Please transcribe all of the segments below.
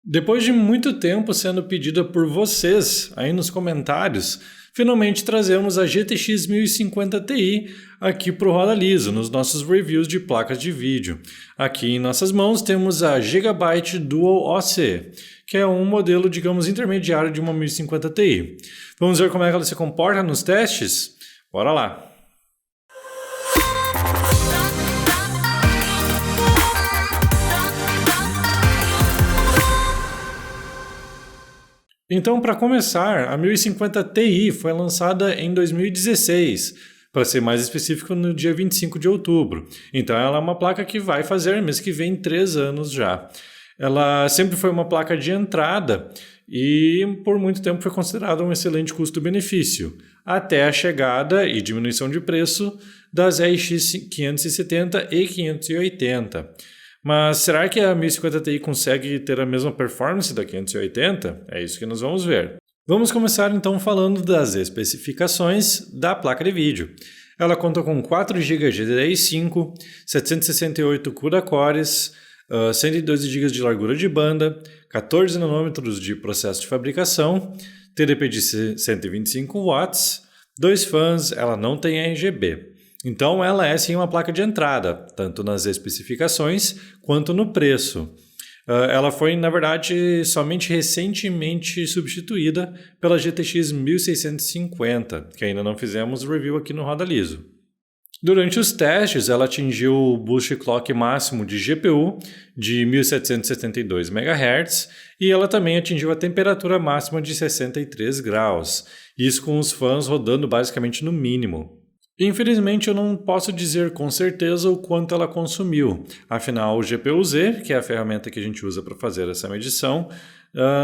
Depois de muito tempo sendo pedida por vocês aí nos comentários, finalmente trazemos a GTX 1050 Ti aqui para o Roda Liso, nos nossos reviews de placas de vídeo. Aqui em nossas mãos temos a Gigabyte Dual OC, que é um modelo, digamos, intermediário de uma 1050 Ti. Vamos ver como é que ela se comporta nos testes? Bora lá! Então, para começar, a 1050 Ti foi lançada em 2016, para ser mais específico, no dia 25 de outubro. Então, ela é uma placa que vai fazer mês que vem 3 anos já. Ela sempre foi uma placa de entrada e, por muito tempo, foi considerada um excelente custo-benefício, até a chegada e diminuição de preço das RX 570 e 580. Mas será que a 1050 Ti consegue ter a mesma performance da 580? É isso que nós vamos ver. Vamos começar então falando das especificações da placa de vídeo. Ela conta com 4 GB GDDR5, 768 CUDA cores, 112 GB de largura de banda, 14 nanômetros de processo de fabricação, TDP de 125 watts, 2 fãs, ela não tem RGB. Então, ela é sim uma placa de entrada, tanto nas especificações quanto no preço. Ela foi, na verdade, somente recentemente substituída pela GTX 1650, que ainda não fizemos review aqui no Roda Liso. Durante os testes, ela atingiu o boost clock máximo de GPU de 1772 MHz e ela também atingiu a temperatura máxima de 63 graus, isso com os fãs rodando basicamente no mínimo. Infelizmente, eu não posso dizer com certeza o quanto ela consumiu. Afinal, o GPU-Z, que é a ferramenta que a gente usa para fazer essa medição,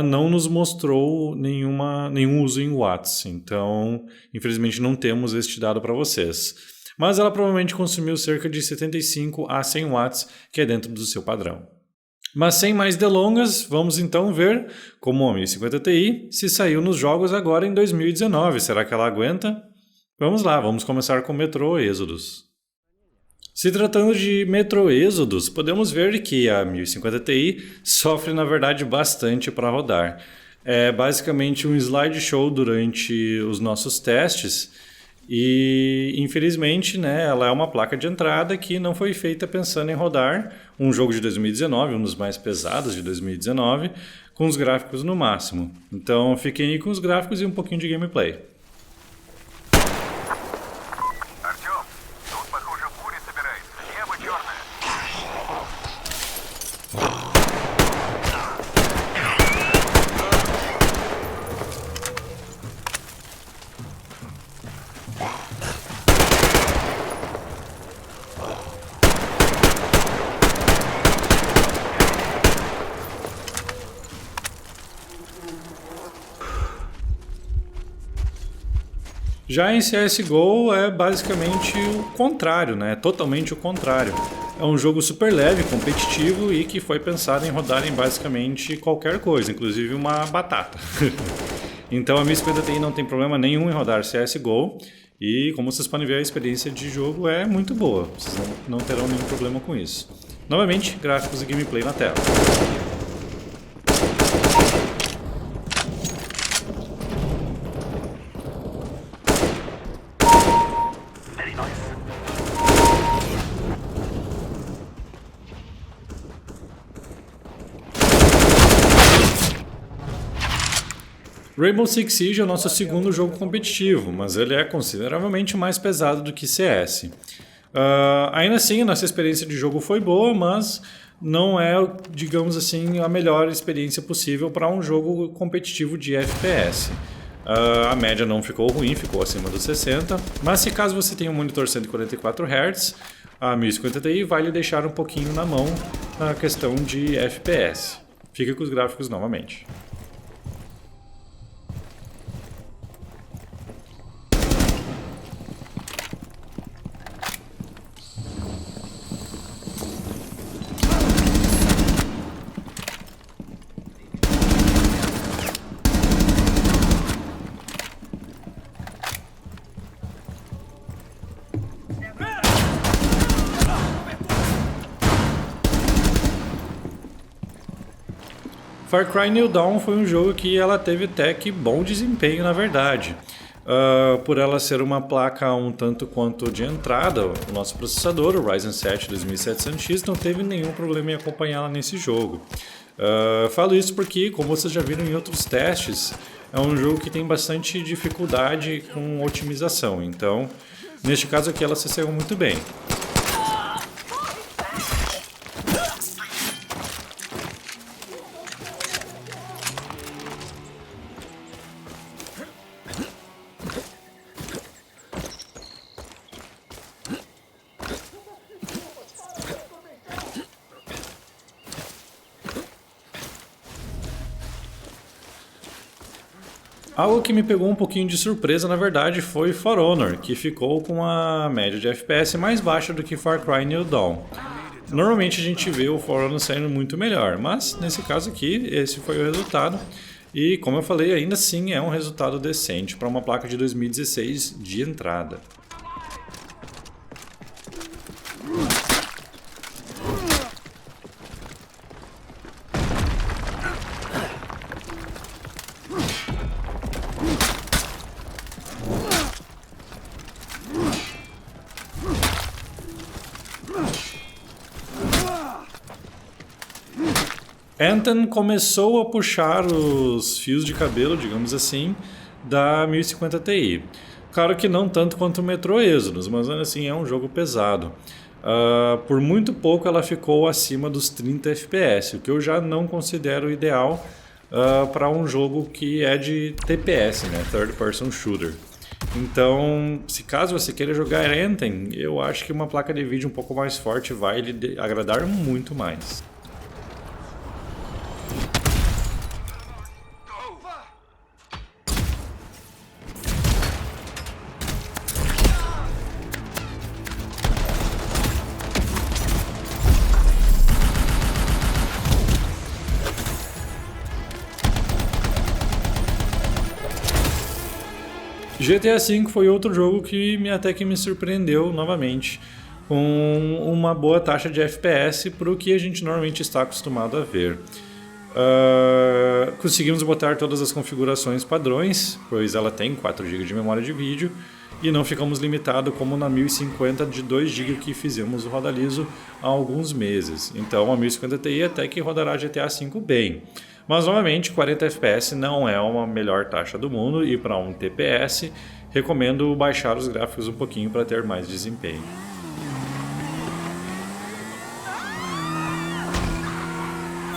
não nos mostrou nenhum uso em watts. Então, infelizmente, não temos este dado para vocês. Mas ela provavelmente consumiu cerca de 75 a 100 watts, que é dentro do seu padrão. Mas sem mais delongas, vamos então ver como a 1050 Ti se saiu nos jogos agora em 2019. Será que ela aguenta? Vamos lá, vamos começar com Metro Exodus. Se tratando de Metro Exodus, podemos ver que a 1050 Ti sofre, na verdade, bastante para rodar. É basicamente um slideshow durante os nossos testes e, infelizmente, ela é uma placa de entrada que não foi feita pensando em rodar um jogo de 2019, um dos mais pesados de 2019, com os gráficos no máximo. Então, fiquem aí com os gráficos e um pouquinho de gameplay. Já em CSGO é basicamente o contrário, totalmente o contrário. É um jogo super leve, competitivo e que foi pensado em rodar em basicamente qualquer coisa, inclusive uma batata. Então a 1050 Ti não tem problema nenhum em rodar CSGO e, como vocês podem ver, a experiência de jogo é muito boa. Vocês não terão nenhum problema com isso. Novamente, gráficos e gameplay na tela. Rainbow Six Siege é o nosso segundo jogo competitivo, mas ele é consideravelmente mais pesado do que CS. Ainda assim, nossa experiência de jogo foi boa, mas não é, digamos assim, a melhor experiência possível para um jogo competitivo de FPS. A média não ficou ruim, ficou acima dos 60, mas se caso você tenha um monitor 144 Hz, a 1050 Ti vai lhe deixar um pouquinho na mão na questão de FPS. Fica com os gráficos novamente. Far Cry New Dawn foi um jogo que ela teve até que bom desempenho, na verdade. Por ela ser uma placa um tanto quanto de entrada, o nosso processador, o Ryzen 7 2700X, não teve nenhum problema em acompanhá-la nesse jogo. Falo isso porque, como vocês já viram em outros testes, é um jogo que tem bastante dificuldade com otimização. Então, neste caso aqui, ela se saiu muito bem. Algo que me pegou um pouquinho de surpresa, na verdade, foi For Honor, que ficou com a média de FPS mais baixa do que Far Cry New Dawn. Normalmente a gente vê o For Honor saindo muito melhor, mas nesse caso aqui, esse foi o resultado. E como eu falei, ainda assim é um resultado decente para uma placa de 2016 de entrada. Anthem começou a puxar os fios de cabelo, digamos assim, da 1050 Ti. Claro que não tanto quanto o Metro Exodus, mas assim é um jogo pesado. Por muito pouco ela ficou acima dos 30 FPS, o que eu já não considero ideal para um jogo que é de TPS, né? Third Person Shooter. Então, se caso você queira jogar Anthem, eu acho que uma placa de vídeo um pouco mais forte vai lhe agradar muito mais. GTA V foi outro jogo que até que me surpreendeu novamente, com uma boa taxa de FPS para o que a gente normalmente está acostumado a ver. Conseguimos botar todas as configurações padrões, pois ela tem 4 GB de memória de vídeo, e não ficamos limitados como na 1050 de 2 GB que fizemos o roda liso há alguns meses. Então a 1050 Ti até que rodará GTA V bem. Mas novamente 40 FPS não é uma melhor taxa do mundo, e para um TPS recomendo baixar os gráficos um pouquinho para ter mais desempenho.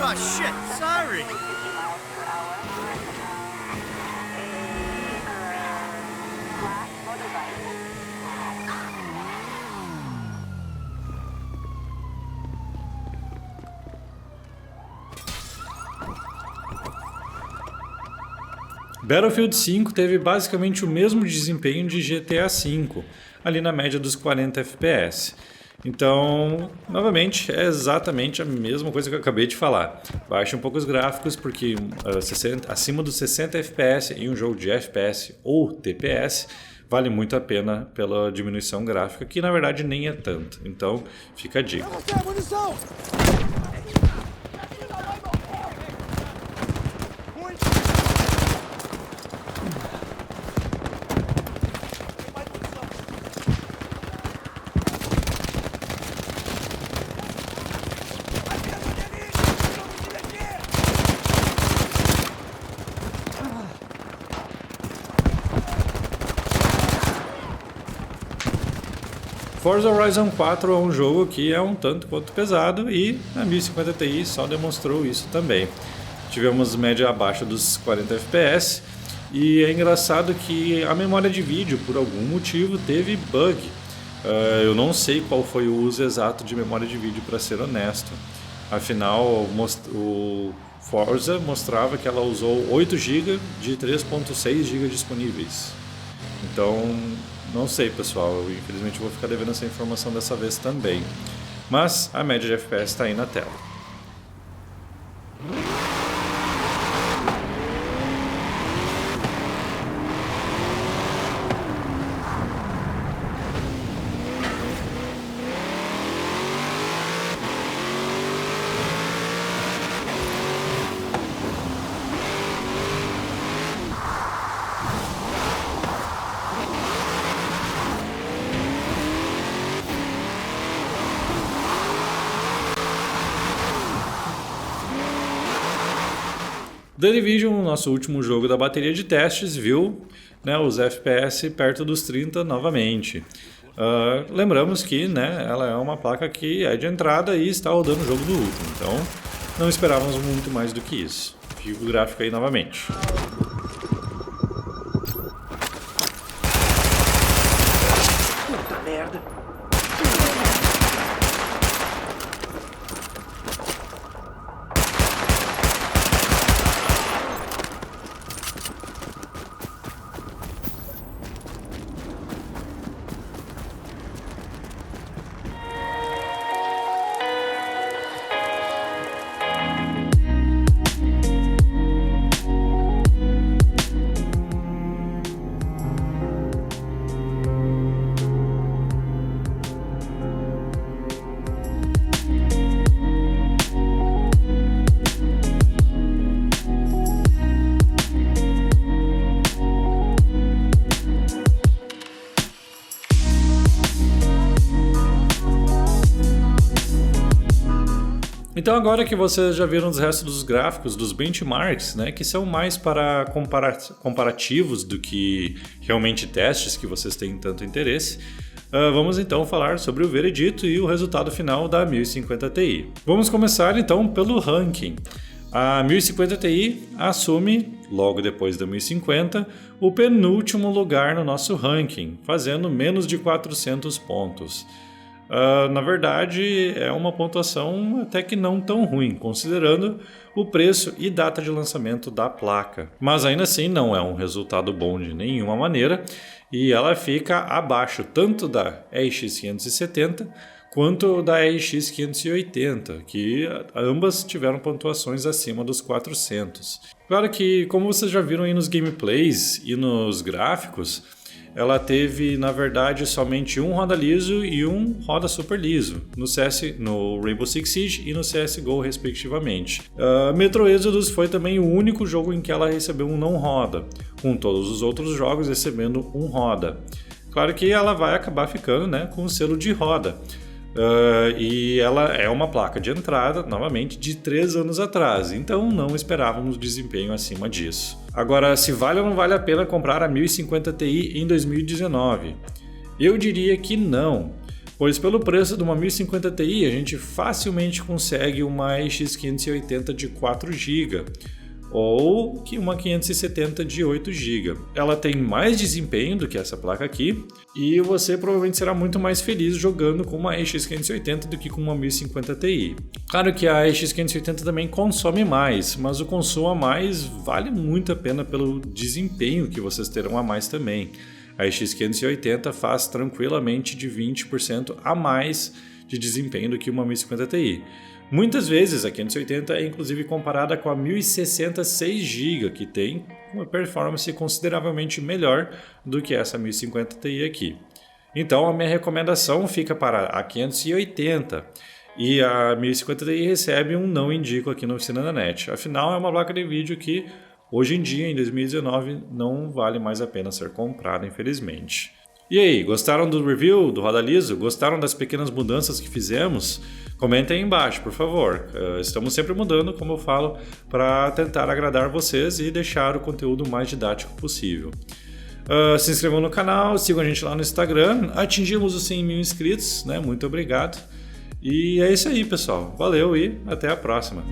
Oh shit, sorry! Battlefield 5 teve basicamente o mesmo desempenho de GTA V, ali na média dos 40 FPS. Então, novamente, é exatamente a mesma coisa que eu acabei de falar. Baixe um pouco os gráficos, porque acima dos 60 FPS em um jogo de FPS ou TPS vale muito a pena pela diminuição gráfica, que na verdade nem é tanto. Então, fica a dica. Forza Horizon 4 é um jogo que é um tanto quanto pesado, e a 1050 Ti só demonstrou isso também. Tivemos média abaixo dos 40 FPS, e é engraçado que a memória de vídeo, por algum motivo, teve bug. Eu não sei qual foi o uso exato de memória de vídeo, para ser honesto. Afinal, o Forza mostrava que ela usou 8 GB de 3.6 GB disponíveis. Então, não sei, pessoal, eu infelizmente vou ficar devendo essa informação dessa vez também. Mas a média de FPS está aí na tela. The Division, nosso último jogo da bateria de testes, viu, né, os FPS perto dos 30 novamente. Lembramos que, né, ela é uma placa que é de entrada e está rodando o jogo do último, então não esperávamos muito mais do que isso. Fica o gráfico aí novamente. Puta merda. Então agora que vocês já viram os restos dos gráficos, dos benchmarks, né, que são mais para comparativos do que realmente testes que vocês têm tanto interesse, vamos então falar sobre o veredito e o resultado final da 1050 Ti. Vamos começar então pelo ranking. A 1050 Ti assume, logo depois da 1050, o penúltimo lugar no nosso ranking, fazendo menos de 400 pontos. Na verdade, é uma pontuação até que não tão ruim, considerando o preço e data de lançamento da placa. Mas ainda assim não é um resultado bom de nenhuma maneira, e ela fica abaixo tanto da RX 570 quanto da RX 580, que ambas tiveram pontuações acima dos 400. Claro que, como vocês já viram aí nos gameplays e nos gráficos, ela teve, na verdade, somente um roda liso e um roda super liso no Rainbow Six Siege e no CSGO, respectivamente. Metro Exodus foi também o único jogo em que ela recebeu um não roda, com todos os outros jogos recebendo um roda. Claro que ela vai acabar ficando, né, com o selo de roda. E ela é uma placa de entrada, novamente, de 3 anos atrás, então não esperávamos desempenho acima disso. Agora, se vale ou não vale a pena comprar a 1050 Ti em 2019? Eu diria que não, pois pelo preço de uma 1050 Ti a gente facilmente consegue uma RX 580 de 4 GB, ou que uma 570 de 8 GB. Ela tem mais desempenho do que essa placa aqui, e você provavelmente será muito mais feliz jogando com uma RX 580 do que com uma 1050 Ti. Claro que a RX 580 também consome mais, mas o consumo a mais vale muito a pena pelo desempenho que vocês terão a mais também. A RX 580 faz tranquilamente de 20% a mais de desempenho do que uma 1050 Ti. Muitas vezes a 580 é inclusive comparada com a 1060 6GB, que tem uma performance consideravelmente melhor do que essa 1050 Ti aqui. Então a minha recomendação fica para a 580, e a 1050 Ti recebe um não indico aqui na Oficina da NET. Afinal, é uma placa de vídeo que hoje em dia, em 2019, não vale mais a pena ser comprada, infelizmente. E aí, gostaram do review do roda liso? Gostaram das pequenas mudanças que fizemos? Comentem aí embaixo, por favor. Estamos sempre mudando, como eu falo, para tentar agradar vocês e deixar o conteúdo mais didático possível. Se inscrevam no canal, sigam a gente lá no Instagram. Atingimos os 100 mil inscritos, né? Muito obrigado. E é isso aí, pessoal. Valeu e até a próxima.